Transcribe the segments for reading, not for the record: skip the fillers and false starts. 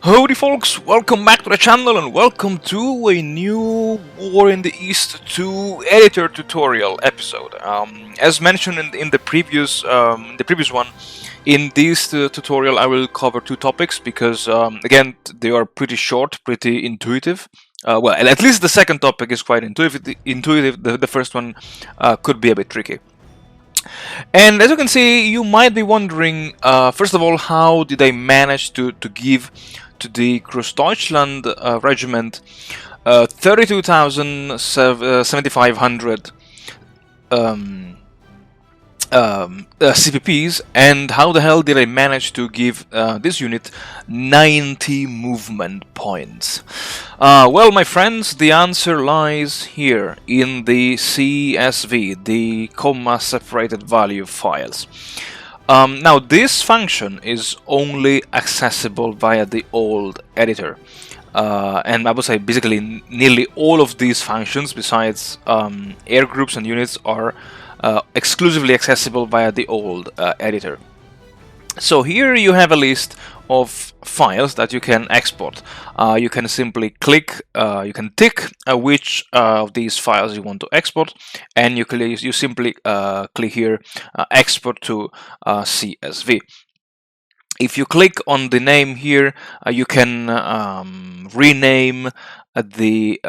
Howdy folks, welcome back to the channel and welcome to a new War in the East 2 editor tutorial episode. As mentioned in the previous one, in this tutorial I will cover two topics because again they are pretty short, pretty intuitive. Well, at least the second topic is quite intuitive. The first one could be a bit tricky. And as you can see, you might be wondering, first of all, how did I manage to give to the Großdeutschland regiment 32,700 CPPs, and how the hell did I manage to give this unit 90 movement points? Well, my friends, the answer lies here in the CSV, the comma separated value files. Now, this function is only accessible via the old editor. And I would say basically nearly all of these functions, besides air groups and units, are exclusively accessible via the old editor. So here you have a list of files that you can export. You can simply click, you can tick which of these files you want to export, and you simply click here, export to CSV. If you click on the name here, you can rename the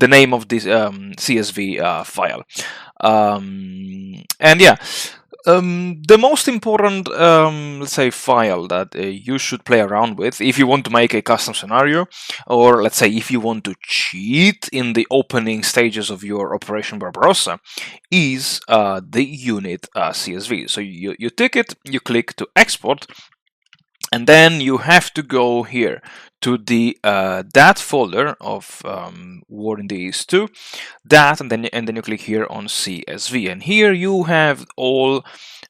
name of this CSV file. And yeah, the most important, let's say, file that you should play around with if you want to make a custom scenario, or let's say if you want to cheat in the opening stages of your Operation Barbarossa, is the unit CSV. So you tick it, you click to export, and then you have to go here to the dat folder of War in the East 2, dat, and then you click here on CSV, and here you have all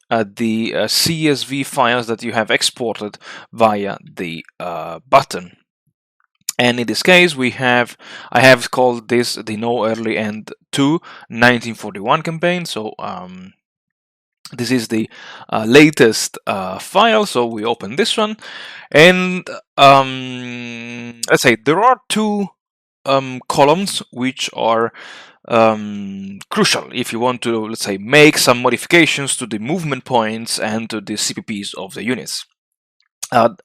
the CSV files that you have exported via the button. And in this case, I have called this the No Early End 2 1941 campaign. So this is the latest file, so we open this one, and let's say there are two columns which are crucial if you want to, let's say, make some modifications to the movement points and to the CPPs of the units. And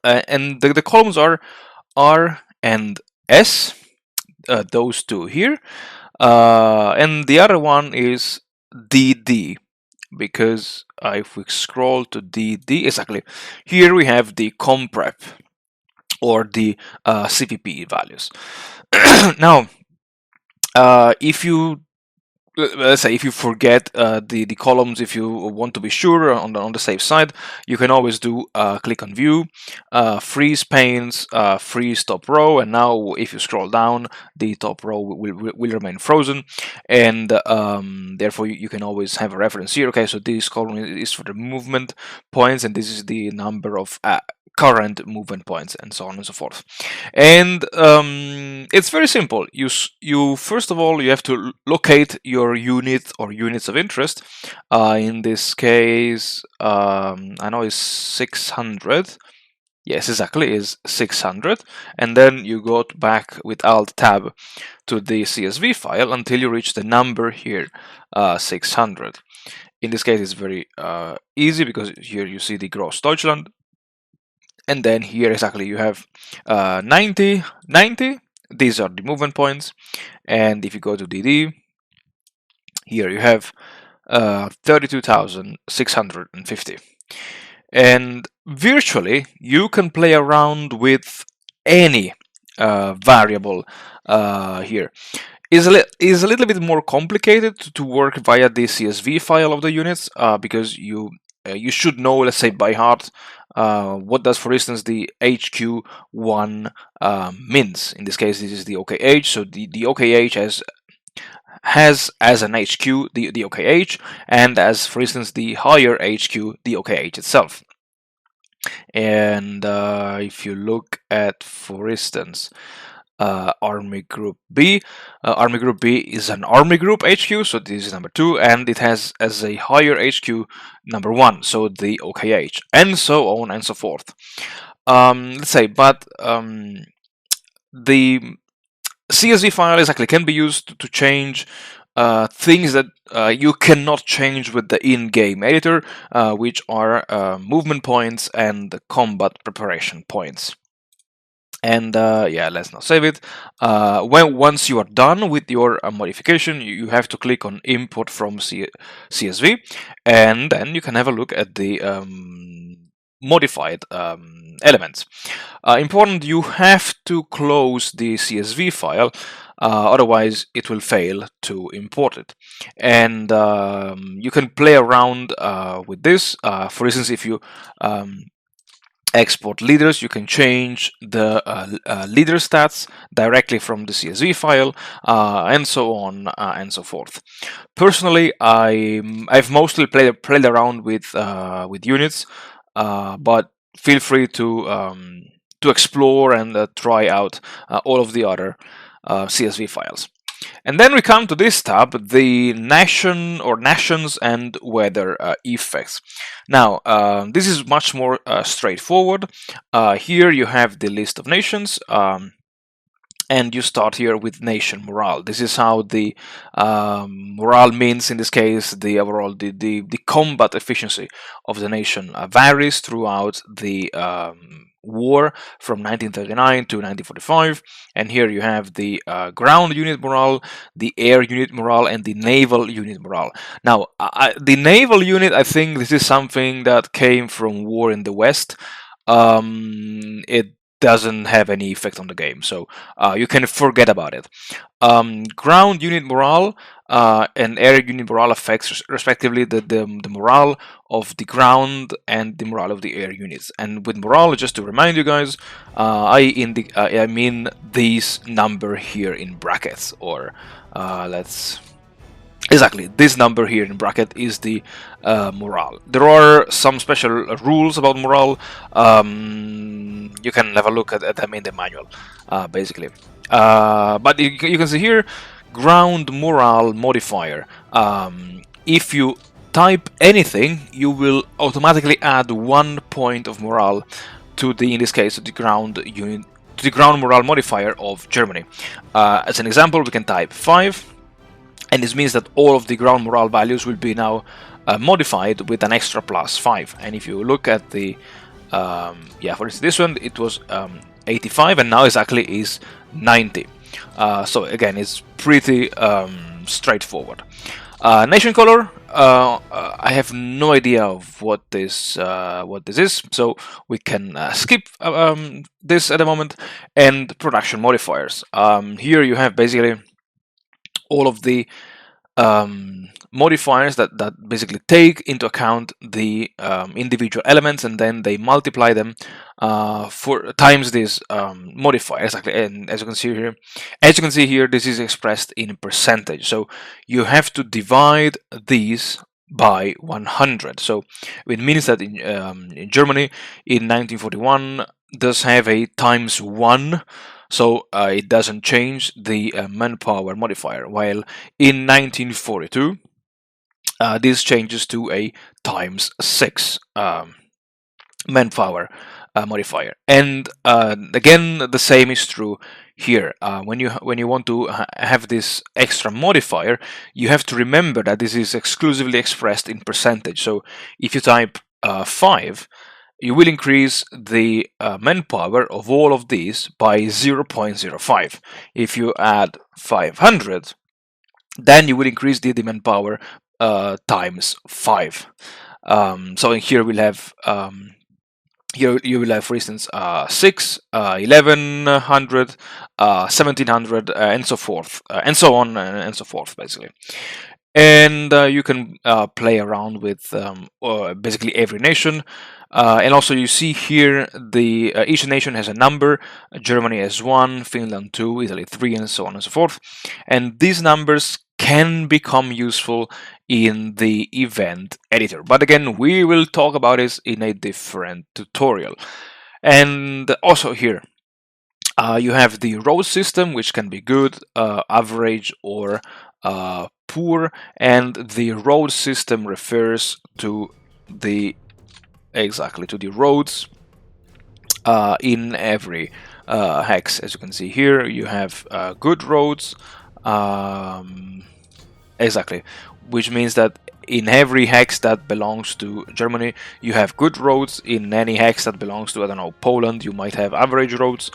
the columns are R and S, those two here, and the other one is DD. Because if we scroll to DD, exactly, here we have the comprep or the CPP values. Now, if you, let's say, if you forget the columns, if you want to be sure on the safe side, you can always do click on view, freeze panes, freeze top row, and now if you scroll down, the top row will remain frozen, and therefore you can always have a reference here. Okay, so this column is for the movement points, and this is the number of current movement points, and so on and so forth. And it's very simple. You first of all, you have to locate your unit or units of interest. In this case, I know it's 600. Yes, exactly, is 600. And then you go back with Alt Tab to the CSV file until you reach the number here, 600. In this case, it's very easy because here you see the Großdeutschland. And then here exactly you have 90. These are the movement points. And if you go to DD, here you have 32,650. And virtually you can play around with any variable here. Is a little bit more complicated to work via the CSV file of the units because you should know, let's say, by heart what does, for instance, the HQ1 means. In this case, this is the OKH, so the OKH has as an HQ the OKH, and as, for instance, the higher HQ the OKH itself. And if you look at, for instance, Army Group B. Army Group B is an Army Group HQ, so this is number 2, and it has as a higher HQ number 1, so the OKH, and so on and so forth. let's say, but the CSV file exactly can be used to change things that you cannot change with the in-game editor, which are movement points and the combat preparation points. And yeah, let's not save it. Once you are done with your modification, you have to click on import from CSV, and then you can have a look at the modified elements. Important, you have to close the CSV file, otherwise it will fail to import it. And you can play around with this. For instance, if you export leaders, you can change the leader stats directly from the CSV file, and so on and so forth. Personally, I've mostly played around with units, but feel free to explore and try out all of the other CSV files. And then we come to this tab, the nation or nations and weather effects. Now, this is much more straightforward. Here you have the list of nations. And you start here with nation morale. This is how the morale means, in this case, the overall the combat efficiency of the nation varies throughout the war from 1939 to 1945. And here you have the ground unit morale, the air unit morale, and the naval unit morale. Now, the naval unit, I think this is something that came from war in the West. It doesn't have any effect on the game, so you can forget about it. Ground unit morale and air unit morale affects respectively the morale of the ground and the morale of the air units. And with morale, just to remind you guys, I mean this number here in brackets, or let's exactly, this number here in bracket is the morale. There are some special rules about morale. You can have a look at them in the manual, basically. But you can see here, ground morale modifier. If you type anything, you will automatically add 1 point of morale to the, in this case, to the ground unit, to the ground morale modifier of Germany. As an example, we can type 5. And this means that all of the ground morale values will be now modified with an extra +5. And if you look at the, yeah, for instance, this one, it was 85, and now exactly is 90. So again, it's pretty straightforward. Nation color, I have no idea of what this is, so we can skip this at the moment. And production modifiers. Here you have basically all of the modifiers that basically take into account the individual elements, and then they multiply them for times this modifier exactly. And as you can see here, this is expressed in percentage. So you have to divide these by 100. So it means that in Germany in 1941 does have a ×1. So it doesn't change the manpower modifier, while in 1942 this changes to a ×6 manpower modifier. And again, the same is true here. When you want to have this extra modifier, you have to remember that this is exclusively expressed in percentage. So if you type 5, you will increase the manpower of all of these by 0.05. If you add 500, then you will increase the manpower ×5. So here we'll have here you will have, for instance, 6, 1100, 1700, and so forth, and so on and so forth, basically. And you can play around with basically every nation. And also you see here the each nation has a number. Germany has 1, Finland 2, Italy 3, and so on and so forth. And these numbers can become useful in the event editor. But again, we will talk about this in a different tutorial. And also here, you have the road system, which can be good, average, or poor. And the road system refers to the to the roads in every hex. As you can see here, you have good roads, exactly, which means that in every hex that belongs to Germany, you have good roads. In any hex that belongs to, I don't know, Poland, you might have average roads.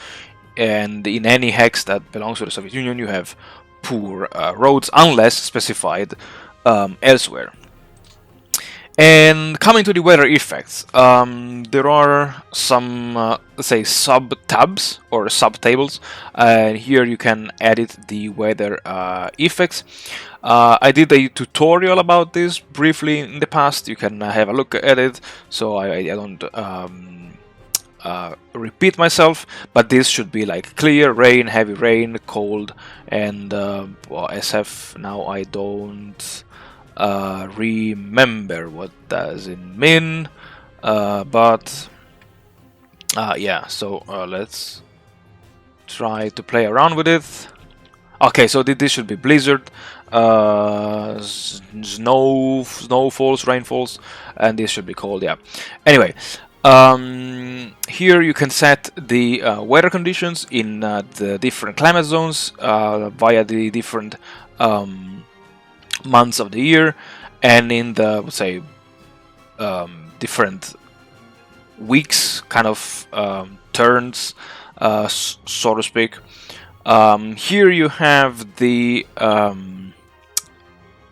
And in any hex that belongs to the Soviet Union, you have poor roads, unless specified elsewhere. And coming to the weather effects, there are some, let's say, sub-tabs or sub-tables, and here you can edit the weather effects. I did a tutorial about this briefly in the past. You can have a look at it, so I don't repeat myself, but this should be like clear, rain, heavy rain, cold, and well, SF now I don't remember what does it mean, but yeah, so let's try to play around with it. Okay, so this should be blizzard, snowfalls, rainfalls, and this should be cold. Yeah. Anyway, here you can set the weather conditions in the different climate zones via the different months of the year, and in the, let's say, different weeks, kind of turns, so to speak. Here you have the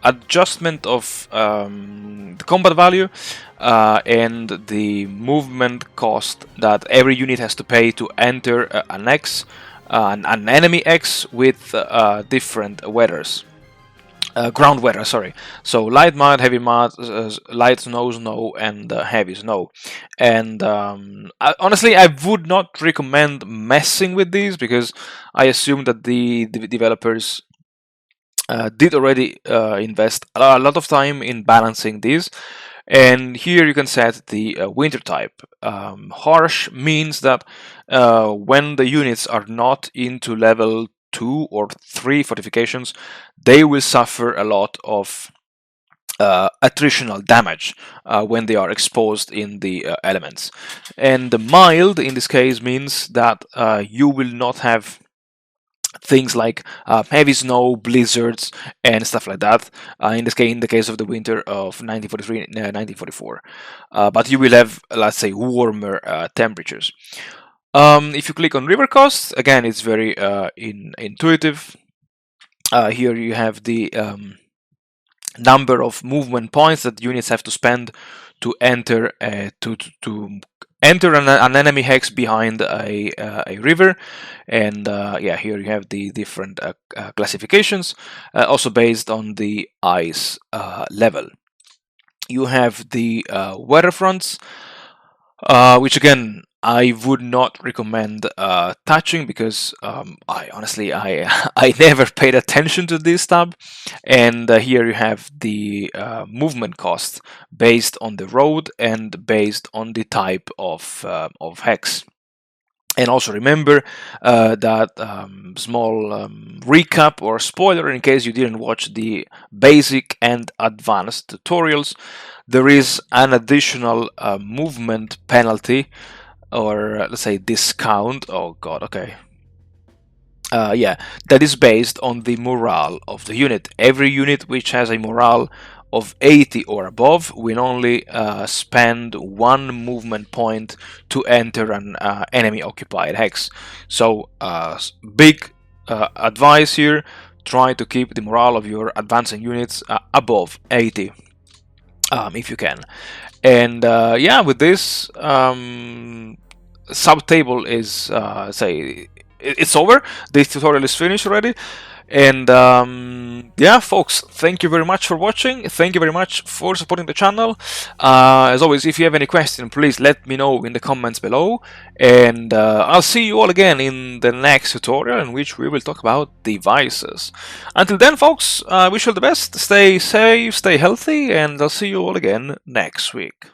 adjustment of the combat value and the movement cost that every unit has to pay to enter an X, an enemy X with different weathers. Ground weather, sorry. So light mud, heavy mud, light snow, and heavy snow. And honestly, I would not recommend messing with these, because I assume that the developers did already invest a lot of time in balancing these. And here you can set the winter type. Harsh means that when the units are not into level 2 or 3 fortifications, they will suffer a lot of attritional damage when they are exposed in the elements. And the mild in this case means that you will not have things like heavy snow, blizzards, and stuff like that. In the case of the winter of 1943-1944, but you will have, let's say, warmer temperatures. If you click on river costs, again, it's very intuitive. Here you have the number of movement points that units have to spend to enter to enter an enemy hex behind a river. And yeah, here you have the different classifications, also based on the ice level. You have the weather fronts, which again I would not recommend touching, because I honestly I never paid attention to this tab. And here you have the movement cost based on the road and based on the type of hex. And also remember that small recap or spoiler in case you didn't watch the basic and advanced tutorials. There is an additional movement penalty, or let's say discount. Oh god, okay. Yeah, that is based on the morale of the unit. Every unit which has a morale of 80 or above will only spend 1 movement point to enter an enemy occupied hex. So big advice here: try to keep the morale of your advancing units above 80 if you can. And yeah, with this subtable is say it's over. This tutorial is finished already. And yeah, folks, thank you very much for watching. Thank you very much for supporting the channel. As always, if you have any question, please let me know in the comments below. And I'll see you all again in the next tutorial, in which we will talk about devices. Until then, folks, wish you all the best. Stay safe, stay healthy, and I'll see you all again next week.